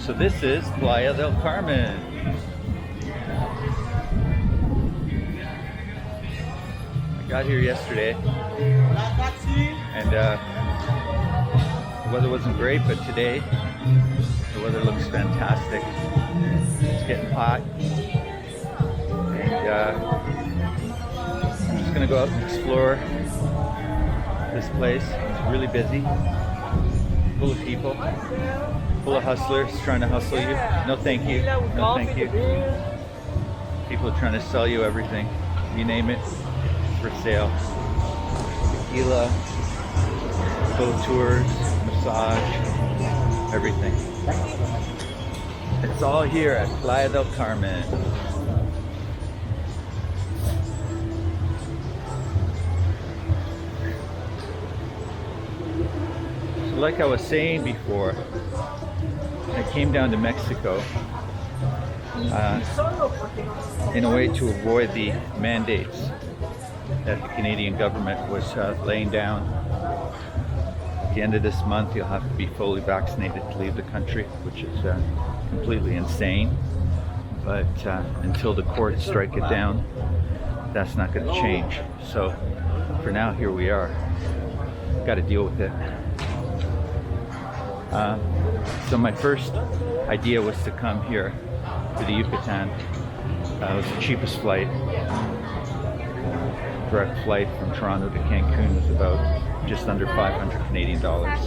So this is Playa del Carmen. I got here yesterday and the weather wasn't great, but today the weather looks fantastic. It's getting hot. And I'm just gonna go out and explore this place. It's really busy, full of people. Full of hustlers trying to hustle you. No thank you. No thank you. People are trying to sell you everything. You name it, it's for sale. Tequila, boat tours, massage, everything. It's all here at Playa del Carmen. So like I was saying before, I came down to Mexico in a way to avoid the mandates that the Canadian government was laying down. At the end of this month, you'll have to be fully vaccinated to leave the country, which is completely insane. But until the courts strike it down, that's not going to change. So for now, here we are. Got to deal with it. So my first idea was to come here to the Yucatan. It was the cheapest flight. Direct flight from Toronto to Cancun was about just under 500 Canadian dollars.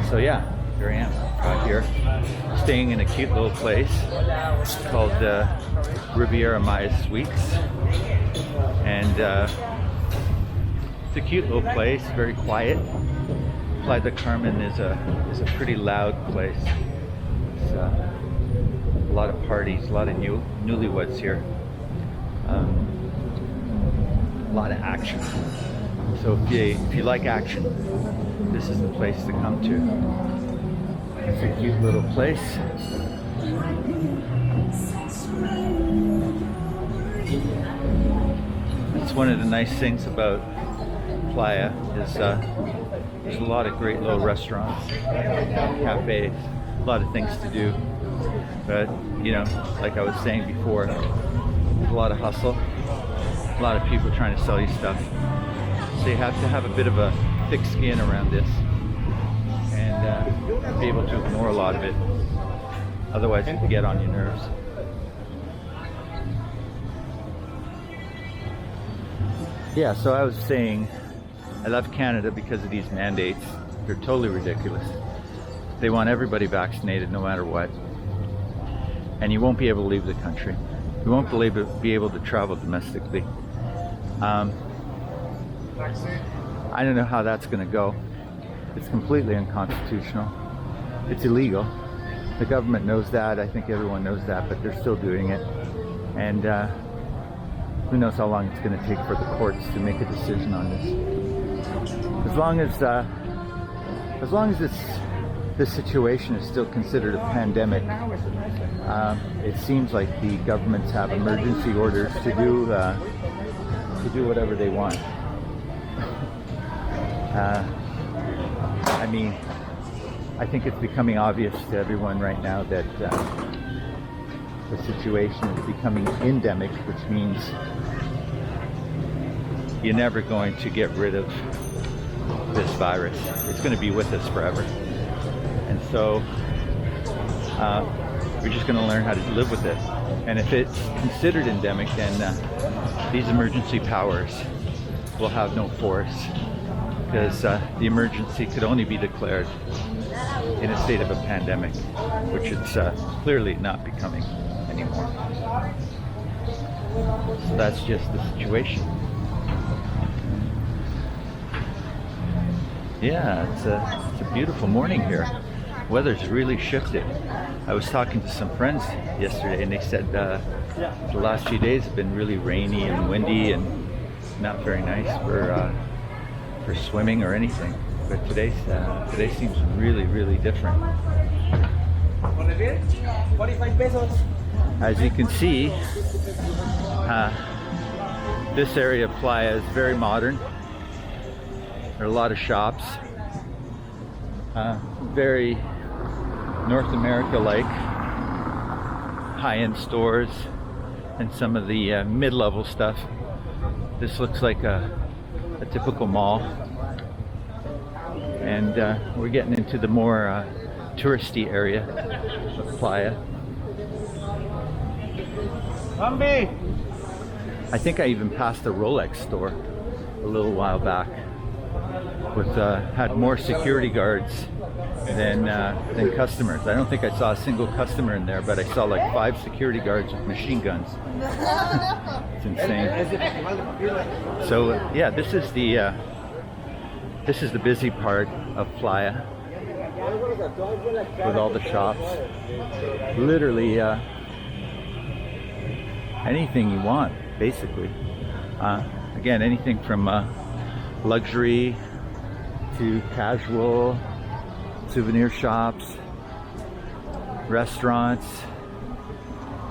So yeah, here I am, out here, staying in a cute little place called Riviera Maya Suites. And it's a cute little place, very quiet. Playa del Carmen is a pretty loud place. It's a lot of parties, a lot of newlyweds here. A lot of action. So if you like action, this is the place to come to. It's a cute little place. That's one of the nice things about Playa is there's a lot of great little restaurants, cafes, a lot of things to do. But you know, like I was saying before, there's a lot of hustle, a lot of people trying to sell you stuff. So you have to have a bit of a thick skin around this and be able to ignore a lot of it. Otherwise, it can get on your nerves. Yeah, so I was saying, I love Canada because of these mandates. They're totally ridiculous. They want everybody vaccinated no matter what. And you won't be able to leave the country. You won't be able to travel domestically. I don't know how that's going to go. It's completely unconstitutional. It's illegal. The government knows that. I think everyone knows that, but they're still doing it. And who knows how long it's going to take for the courts to make a decision on this. As long as this situation is still considered a pandemic, it seems like the governments have emergency orders to do whatever they want. I mean, I think it's becoming obvious to everyone right now that the situation is becoming endemic, which means you're never going to get rid of this virus. It's going to be with us forever. And so we're just going to learn how to live with it. And if it's considered endemic, then these emergency powers will have no force, because the emergency could only be declared in a state of a pandemic, which it's clearly not becoming anymore. So that's just the situation. Yeah, it's a beautiful morning here. Weather's really shifted. I was talking to some friends yesterday, and they said the last few days have been really rainy and windy and not very nice for swimming or anything. But today seems really, really different. As you can see, this area of Playa is very modern. There are a lot of shops, very North America-like, high-end stores, and some of the mid-level stuff. This looks like a typical mall, and we're getting into the more touristy area of Playa. I think I even passed a Rolex store a little while back, with had more security guards than customers. I don't think I saw a single customer in there, but I saw like 5 security guards with machine guns. It's insane. So yeah, this is the busy part of Playa, with all the shops. Literally anything you want, basically. Again, anything from luxury to casual, souvenir shops, restaurants,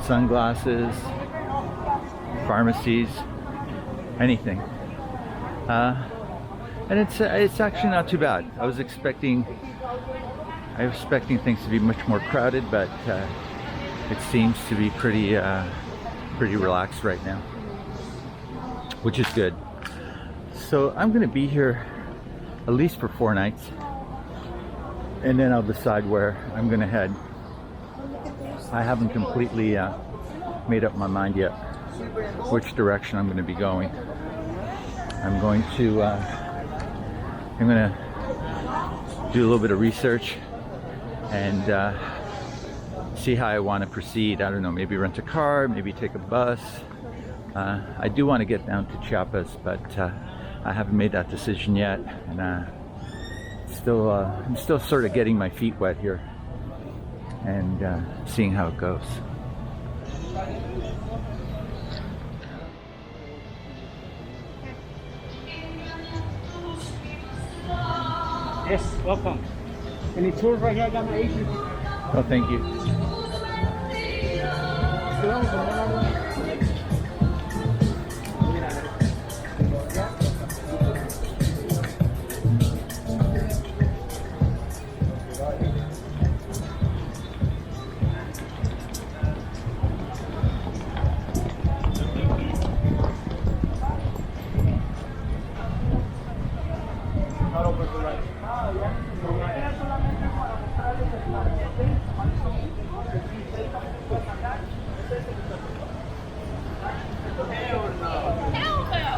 sunglasses, pharmacies, anything. And it's actually not too bad. I was expecting things to be much more crowded, but it seems to be pretty relaxed right now, which is good. So I'm going to be here at least for 4 nights, and then I'll decide where I'm going to head. I haven't completely made up my mind yet which direction I'm going to be going. I'm going to do a little bit of research and see how I want to proceed. I don't know, maybe rent a car, maybe take a bus. I do want to get down to Chiapas, but I haven't made that decision yet, and I'm still sort of getting my feet wet here and seeing how it goes. Yes, welcome. Any tours right here? I got my agent. Oh, thank you.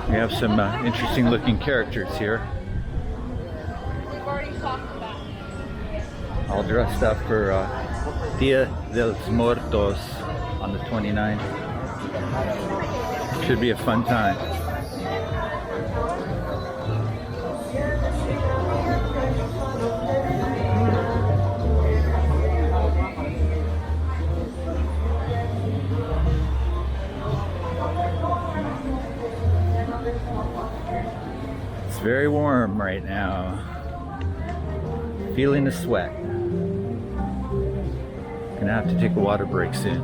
We have some interesting looking characters here, all dressed up for Dia de los Muertos on the 29th. Should be a fun time. It's very warm right now. Feeling the sweat. Gonna have to take a water break soon.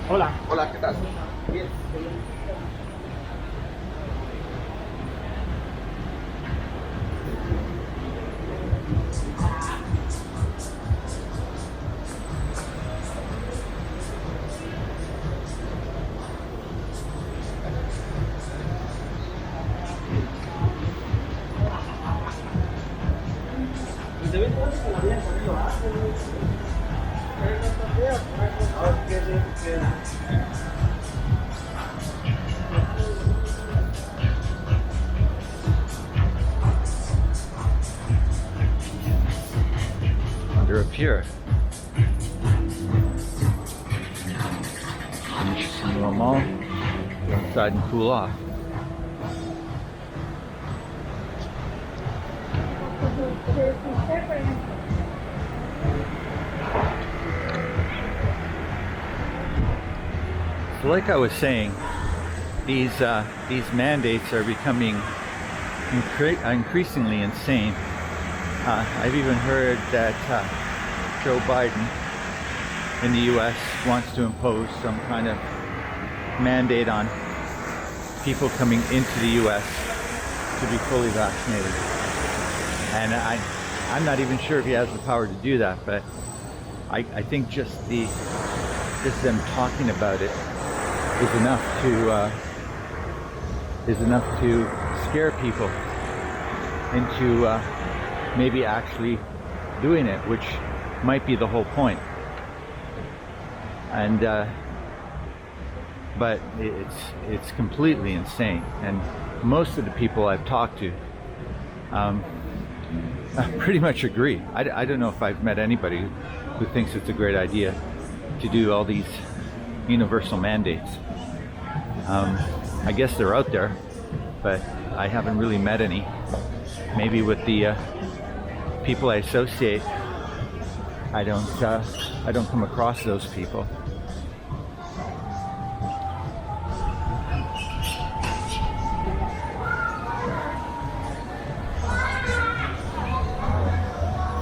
Hola. Hola, ¿qué tal? Bien. Under up here. Interesting little mall. Go inside and cool off. So like I was saying, these mandates are becoming increasingly insane. I've even heard that Joe Biden in the US wants to impose some kind of mandate on people coming into the US to be fully vaccinated. And I'm not even sure if he has the power to do that, but I think just them talking about it is enough to scare people into maybe actually doing it, which might be the whole point. And but it's completely insane. And most of the people I've talked to pretty much agree. I don't know if I've met anybody who thinks it's a great idea to do all these universal mandates. I guess they're out there, but I haven't really met any. Maybe with the people I associate, I don't come across those people.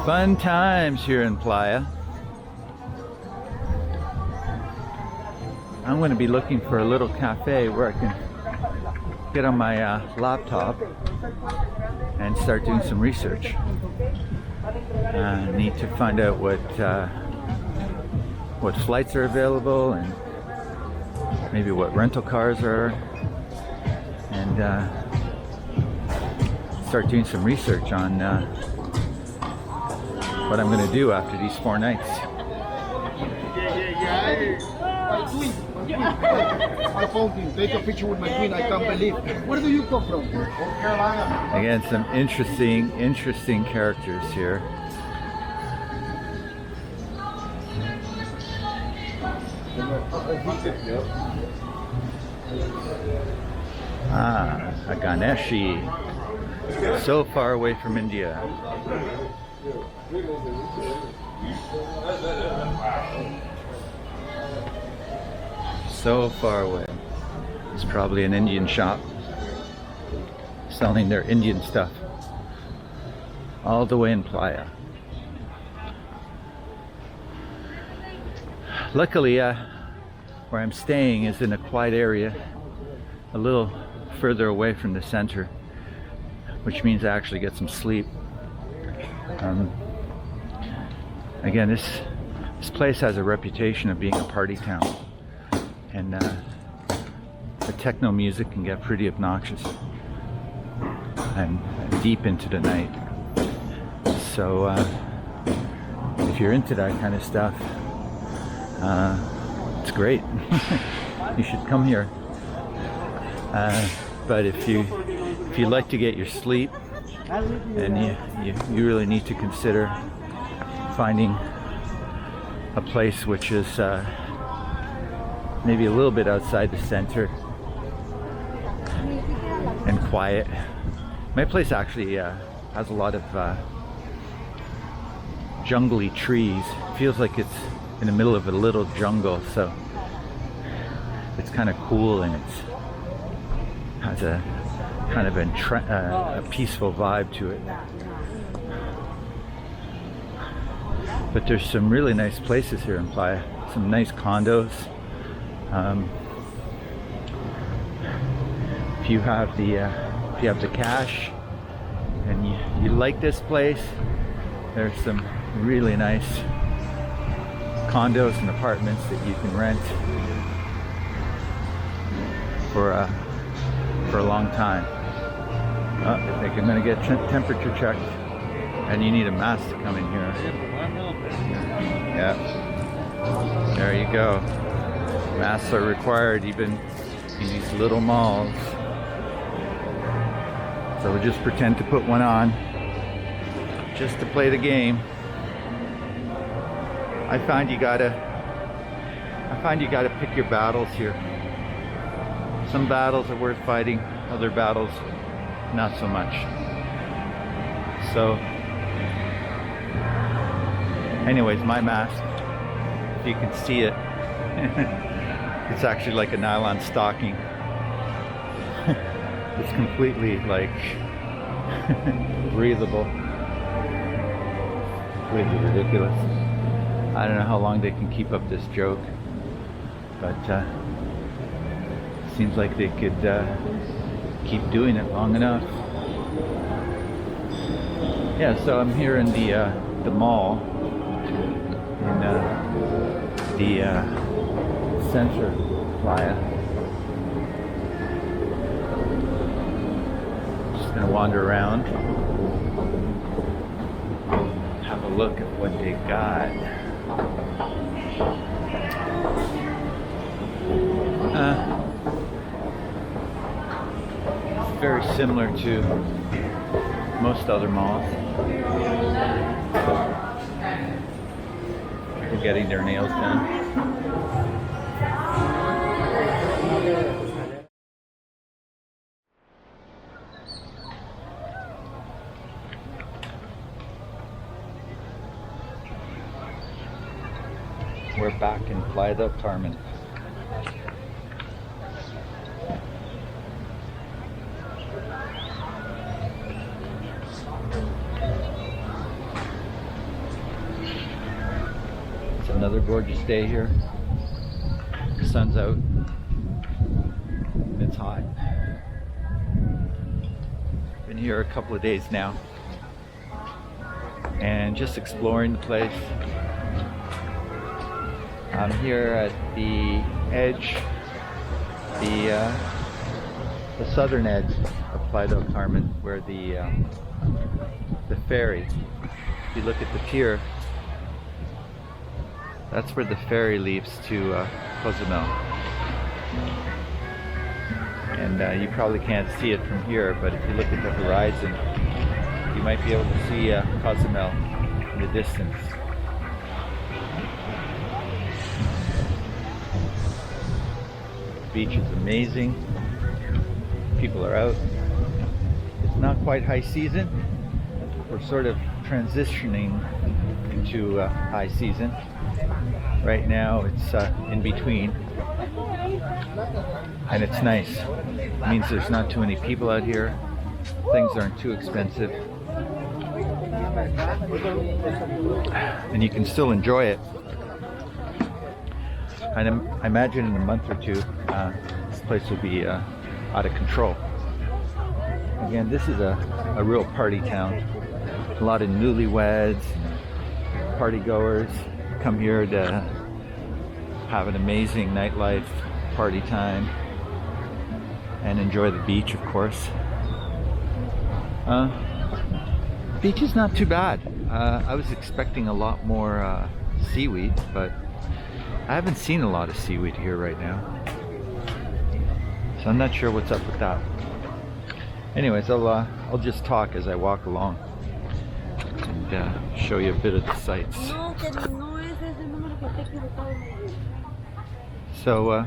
Fun times here in Playa. I'm going to be looking for a little cafe where I can get on my laptop and start doing some research. I need to find out what flights are available and maybe what rental cars are, and start doing some research on what I'm going to do after these 4 nights. I found him. Take a picture with my queen. I can't believe. Where do you come from? Carolina. Again, some interesting characters here. A Ganeshi. So far away from India. So far away. It's probably an Indian shop selling their Indian stuff. All the way in Playa. Luckily, where I'm staying is in a quiet area, a little further away from the center, which means I actually get some sleep. Again, this place has a reputation of being a party town, and the techno music can get pretty obnoxious and deep into the night. So if you're into that kind of stuff, it's great. You should come here. But if you like to get your sleep, and you really need to consider finding a place which is maybe a little bit outside the center and quiet. My place actually has a lot of jungly trees. It feels like it's in the middle of a little jungle, so it's kind of cool and it's has a kind of a peaceful vibe to it. But there's some really nice places here in Playa. Some nice condos. If you have the cash and you like this place, there's some really nice condos and apartments that you can rent for a long time. Oh, I think I'm going to get temperature checked, and you need a mask to come in here. Yeah, there you go. Masks are required even in these little malls. So we'll just pretend to put one on just to play the game. I find you gotta pick your battles here. Some battles are worth fighting, other battles not so much. So anyways, my mask, if you can see it, it's actually like a nylon stocking. It's completely like breathable. Completely ridiculous. I don't know how long they can keep up this joke, but seems like they could keep doing it long enough. Yeah, so I'm here in the mall in the center Playa. Just gonna wander around, have a look at what they got. It's very similar to most other malls. People getting their nails done. We're back in Playa del Carmen. It's another gorgeous day here. The sun's out. It's hot. Been here a couple of days now and just exploring the place. I'm here at the edge, the southern edge of Playa del Carmen, where the ferry, if you look at the pier, that's where the ferry leaves to Cozumel. And you probably can't see it from here, but if you look at the horizon, you might be able to see Cozumel in the distance. The beach is amazing. People are out. It's not quite high season. We're sort of transitioning into high season. Right now it's in between. And it's nice. It means there's not too many people out here. Things aren't too expensive. And you can still enjoy it. And I imagine in a month or two, this place will be out of control. Again, this is a real party town. A lot of newlyweds, party goers come here to have an amazing nightlife, party time, and enjoy the beach, of course. Beach is not too bad. I was expecting a lot more seaweed, but I haven't seen a lot of seaweed here right now, so I'm not sure what's up with that. Anyways, I'll just talk as I walk along and show you a bit of the sights. So,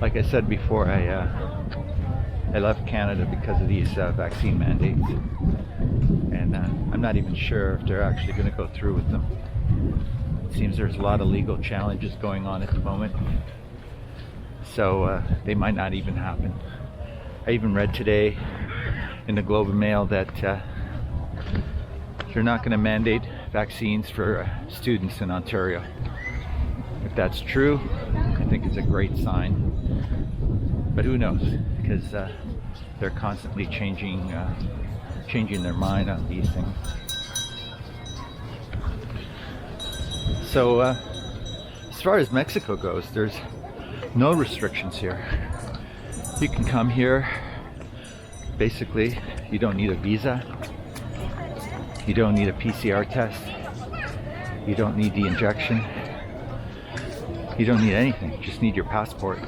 like I said before, I left Canada because of these vaccine mandates, and I'm not even sure if they're actually going to go through with them. It seems there's a lot of legal challenges going on at the moment. So they might not even happen. I even read today in the Globe and Mail that they're not going to mandate vaccines for students in Ontario. If that's true, I think it's a great sign. But who knows? Because they're constantly changing their mind on these things. So as far as Mexico goes, there's no restrictions here. You can come here. Basically, you don't need a visa. You don't need a PCR test. You don't need the injection. You don't need anything. You just need your passport.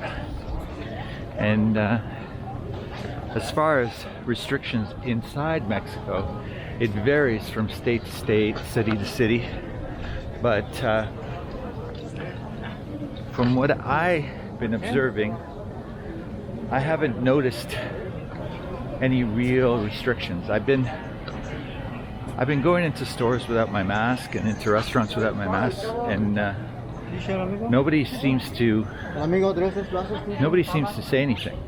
And as far as restrictions inside Mexico, it varies from state to state, city to city. But from what I've been observing, I haven't noticed any real restrictions. I've been going into stores without my mask and into restaurants without my mask, and nobody seems to say anything.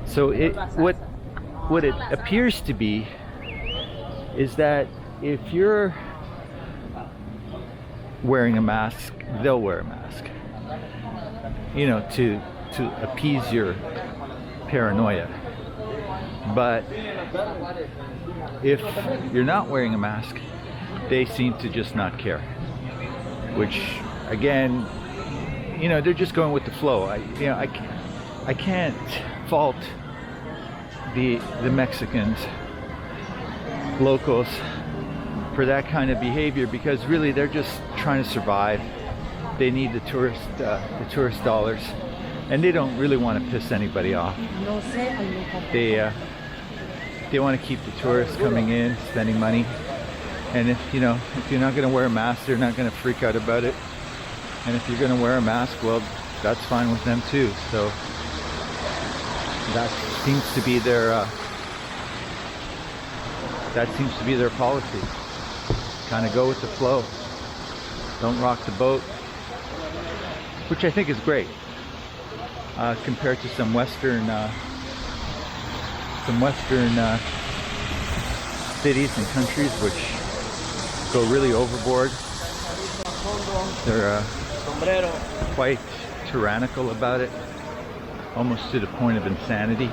So what it appears to be is that if you're wearing a mask, they'll wear a mask, you know, to appease your paranoia. But if you're not wearing a mask, they seem to just not care, which again, you know, they're just going with the flow. I can't fault the Mexicans, locals, for that kind of behavior, because really they're just trying to survive. They need the tourist dollars, and they don't really want to piss anybody off. They want to keep the tourists coming in, spending money. And if you're not going to wear a mask, they're not going to freak out about it. And if you're going to wear a mask, well, that's fine with them too. So that seems to be their policy. Kind of go with the flow. Don't rock the boat, which I think is great compared to some Western cities and countries which go really overboard. They're quite tyrannical about it, almost to the point of insanity.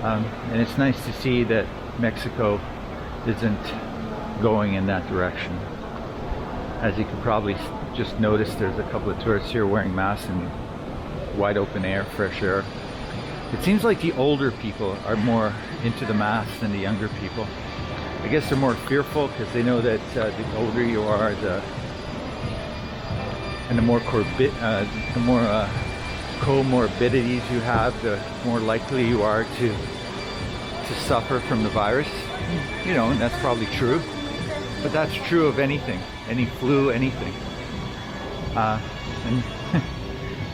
And it's nice to see that Mexico isn't going in that direction. As you can probably just notice, there's a couple of tourists here wearing masks in wide open air, fresh air. It seems like the older people are more into the masks than the younger people. I guess they're more fearful because they know that the older you are, the more comorbidities you have, the more likely you are to suffer from the virus. You know, and that's probably true. But that's true of anything, any flu, anything. And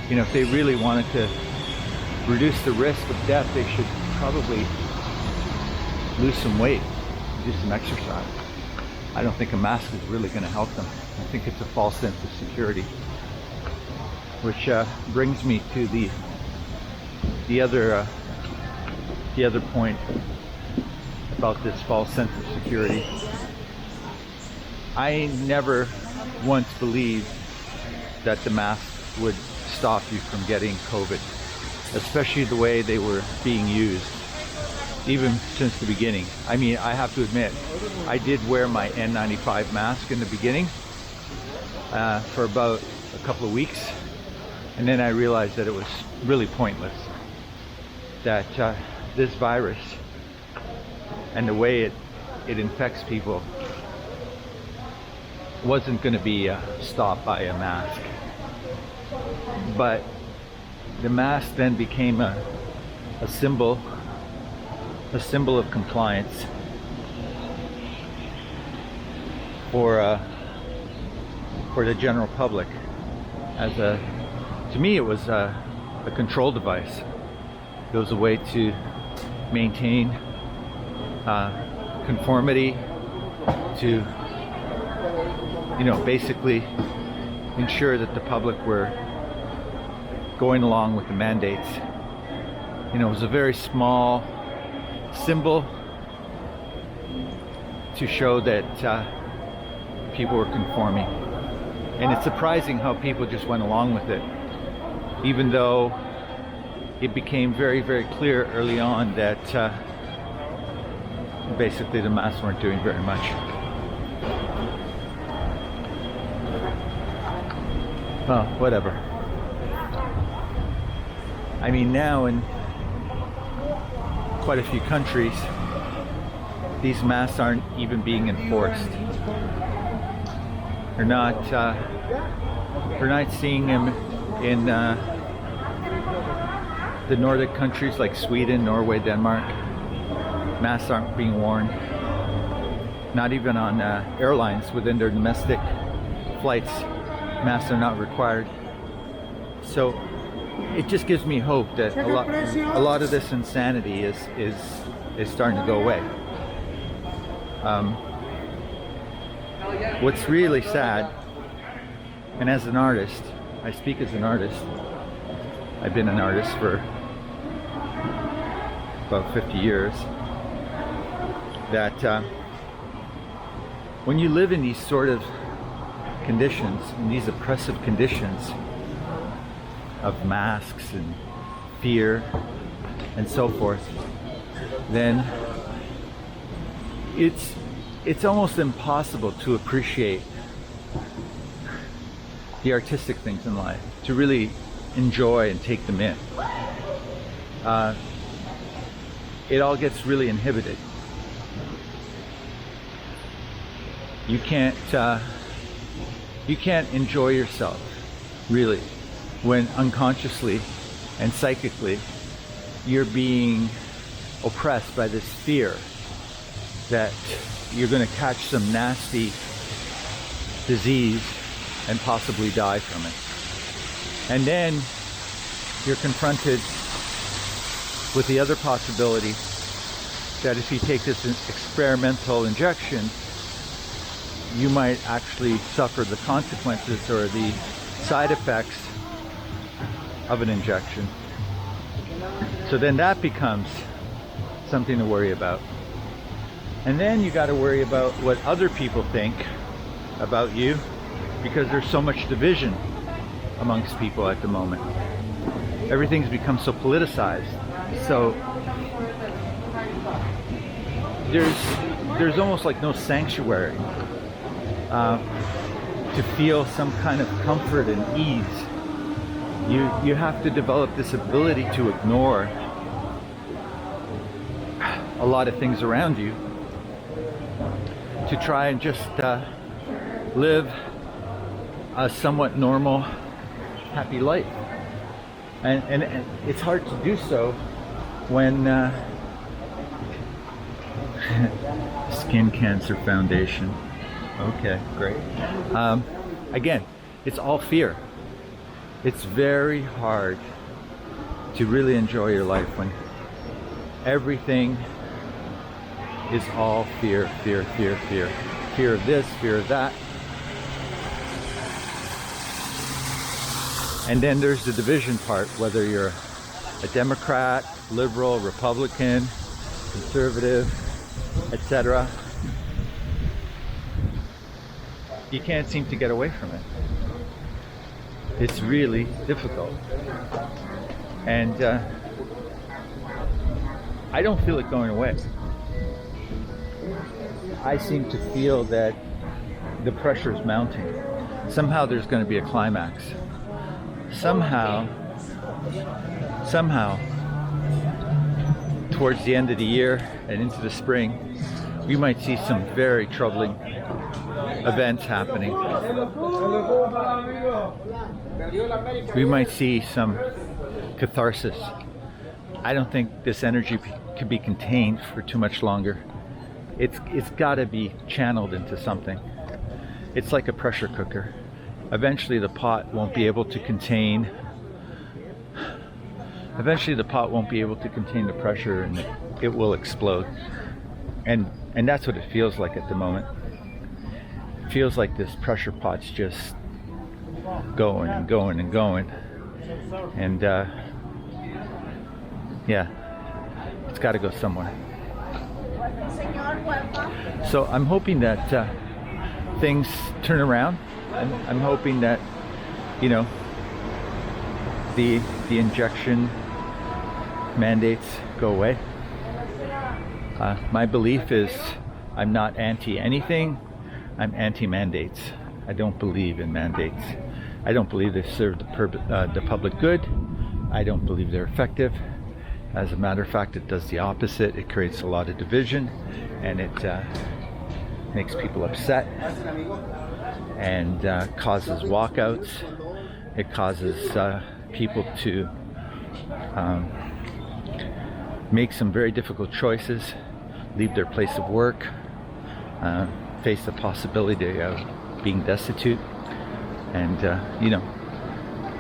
you know, if they really wanted to reduce the risk of death, they should probably lose some weight, do some exercise. I don't think a mask is really going to help them. I think it's a false sense of security. Which brings me to the other point about this false sense of security. I never once believed that the mask would stop you from getting COVID, especially the way they were being used, even since the beginning. I mean, I have to admit, I did wear my N95 mask in the beginning for about a couple of weeks, and then I realized that it was really pointless, that this virus and the way it infects people wasn't going to be stopped by a mask. But the mask then became a symbol of compliance for the general public. To me, it was a control device. It was a way to maintain conformity, to basically ensure that the public were going along with the mandates. You know, it was a very small symbol to show that people were conforming. And it's surprising how people just went along with it, even though it became very, very clear early on that basically the masks weren't doing very much. Oh, whatever. I mean, now in quite a few countries, these masks aren't even being enforced. We're not seeing them in the Nordic countries like Sweden, Norway, Denmark. Masks aren't being worn. Not even on airlines within their domestic flights. Masks are not required. So it just gives me hope that a lot of this insanity is starting to go away. What's really sad, and as an artist, I speak as an artist. I've been an artist for about 50 years. That when you live in these sort of conditions, in these oppressive conditions of masks and fear and so forth, then it's almost impossible to appreciate the artistic things in life, to really enjoy and take them in. It all gets really inhibited. You can't enjoy yourself, really, when unconsciously and psychically you're being oppressed by this fear that you're going to catch some nasty disease and possibly die from it. And then you're confronted with the other possibility that if you take this experimental injection, you might actually suffer the consequences or the side effects of an injection. So then that becomes something to worry about. And then you got to worry about what other people think about you, because there's so much division amongst people at the moment. Everything's become so politicized. So there's almost like no sanctuary to feel some kind of comfort and ease. You have to develop this ability to ignore a lot of things around you to try and just live a somewhat normal, happy life. And it's hard to do so when Skin Cancer Foundation. Okay, great. Again, it's all fear. It's very hard to really enjoy your life when everything is all fear, fear, fear, fear. Fear of this, fear of that. And then there's the division part, whether you're a Democrat, liberal, Republican, conservative, etc. You can't seem to get away from it. It's really difficult. And I don't feel it going away. I seem to feel that the pressure is mounting. Somehow there's going to be a climax. Somehow, towards the end of the year and into the spring, we might see some very troubling events happening. We might see some catharsis. I don't think this energy could be contained for too much longer. It's got to be channeled into something. It's like a pressure cooker. Eventually the pot won't be able to contain the pressure, and it will explode. And that's what it feels like at the moment. It feels like this pressure pot's just going and going and going. And yeah, it's got to go somewhere. So I'm hoping that things turn around. I'm hoping that, you know, the injection mandates go away. My belief is I'm not anti anything. I'm anti mandates. I don't believe in mandates. I don't believe they serve the public good. I don't believe they're effective. As a matter of fact, it does the opposite. It creates a lot of division, and it makes people upset, and causes walkouts. It causes people to make some very difficult choices, leave their place of work, face the possibility of being destitute. And you know,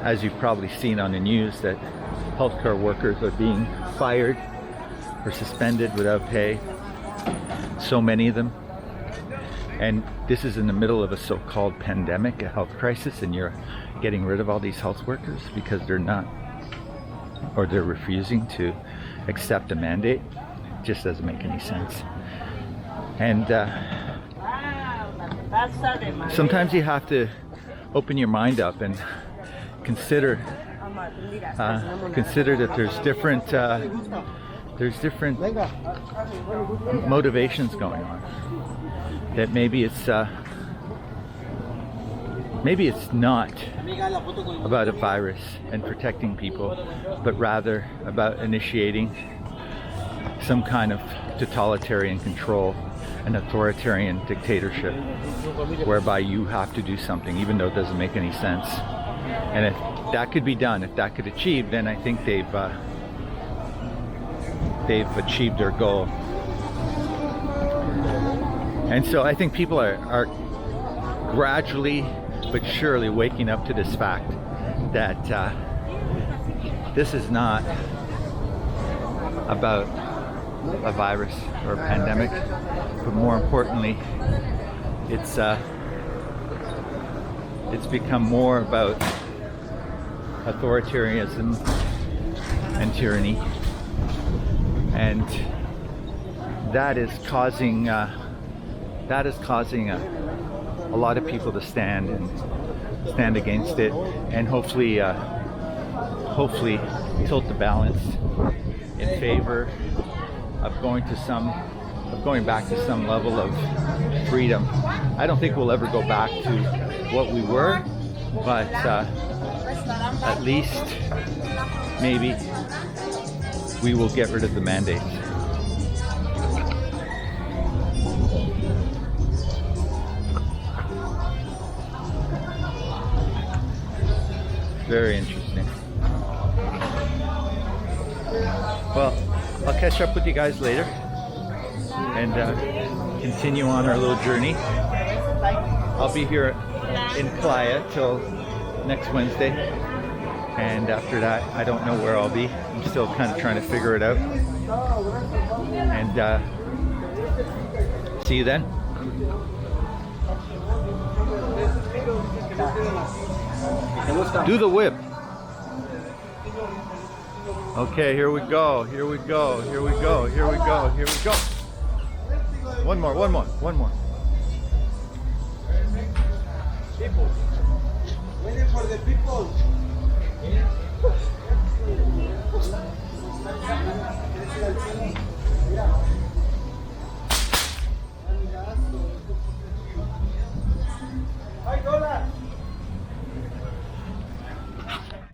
as you've probably seen on the news, that healthcare workers are being fired or suspended without pay, so many of them. And this is in the middle of a so-called pandemic, a health crisis, and you're getting rid of all these health workers because they're not, or they're refusing to accept a mandate. It just doesn't make any sense. And sometimes you have to open your mind up and consider that there's different motivations going on. That maybe it's not about a virus and protecting people, but rather about initiating some kind of totalitarian control, an authoritarian dictatorship, whereby you have to do something even though it doesn't make any sense. And if that could be done, if that could achieve, then I think they've achieved their goal. And so I think people are gradually but surely waking up to this fact that this is not about a virus or a pandemic, but more importantly, it's become more about authoritarianism and tyranny, and that is causing a lot of people to stand against it, and hopefully tilt the balance in favor of going back to some level of freedom. I don't think we'll ever go back to what we were, but at least maybe we will get rid of the mandates. Very interesting. Well, I'll catch up with you guys later and continue on our little journey. I'll be here in Playa till next Wednesday, and after that I don't know where I'll be. I'm still kind of trying to figure it out, and see you then. Do the whip. Okay, here we go, here we go, here we go, here we go, here we go. One more. People. Waiting for the people. Mira.